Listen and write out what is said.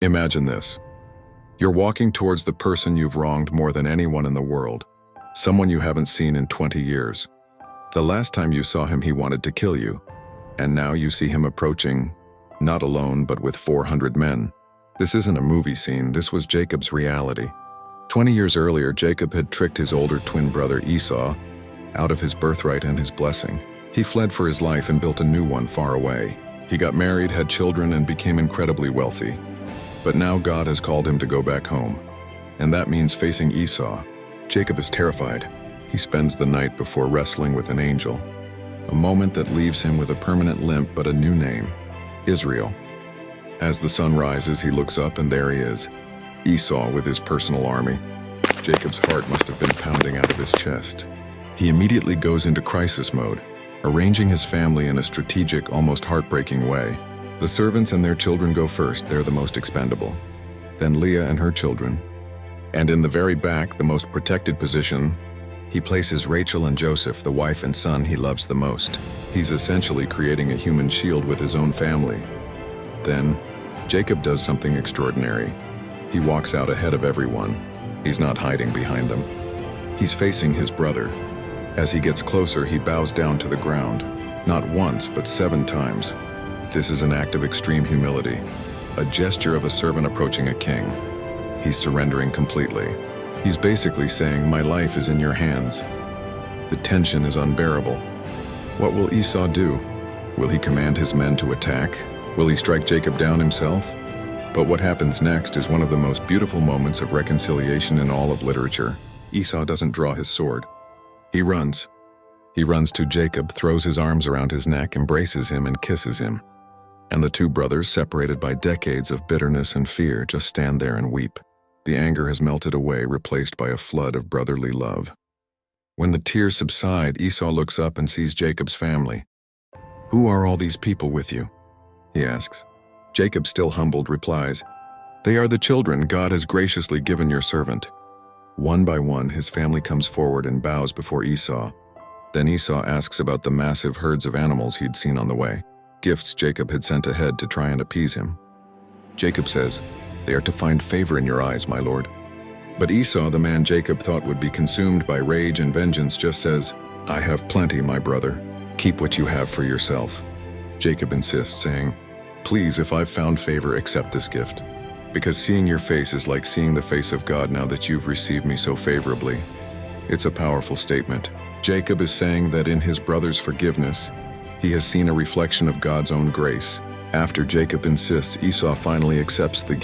Imagine this. You're walking towards the person you've wronged more than anyone in the world, someone you haven't seen in 20 years. The last time you saw him, he wanted to kill you, and now you see him approaching, not alone but with 400 men. This isn't a movie scene, this was Jacob's reality. 20 years earlier, Jacob had tricked his older twin brother Esau out of his birthright and his blessing. He fled for his life and built a new one far away. He got married, had children, and became incredibly wealthy. But now God has called him to go back home, and that means facing Esau. Jacob is terrified. He spends the night before wrestling with an angel, a moment that leaves him with a permanent limp but a new name, Israel. As the sun rises, he looks up and there he is, Esau with his personal army. Jacob's heart must have been pounding out of his chest. He immediately goes into crisis mode, arranging his family in a strategic, almost heartbreaking way. The servants and their children go first, they're the most expendable. Then Leah and her children. And in the very back, the most protected position, he places Rachel and Joseph, the wife and son he loves the most. He's essentially creating a human shield with his own family. Then, Jacob does something extraordinary. He walks out ahead of everyone. He's not hiding behind them. He's facing his brother. As he gets closer, he bows down to the ground, not once, but 7 times. This is an act of extreme humility, a gesture of a servant approaching a king. He's surrendering completely. He's basically saying, "My life is in your hands." The tension is unbearable. What will Esau do? Will he command his men to attack? Will he strike Jacob down himself? But what happens next is one of the most beautiful moments of reconciliation in all of literature. Esau doesn't draw his sword. He runs. He runs to Jacob, throws his arms around his neck, embraces him, and kisses him. And the two brothers, separated by decades of bitterness and fear, just stand there and weep. The anger has melted away, replaced by a flood of brotherly love. When the tears subside, Esau looks up and sees Jacob's family. "Who are all these people with you?" he asks. Jacob, still humbled, replies, "They are the children God has graciously given your servant." One by one, his family comes forward and bows before Esau. Then Esau asks about the massive herds of animals he'd seen on the way, gifts Jacob had sent ahead to try and appease him. Jacob says, "They are to find favor in your eyes, my lord." But Esau, the man Jacob thought would be consumed by rage and vengeance, just says, "I have plenty, my brother. Keep what you have for yourself." Jacob insists, saying, "Please, if I've found favor, accept this gift. Because seeing your face is like seeing the face of God now that you've received me so favorably." It's a powerful statement. Jacob is saying that in his brother's forgiveness, he has seen a reflection of God's own grace. After Jacob insists, Esau finally accepts the gift.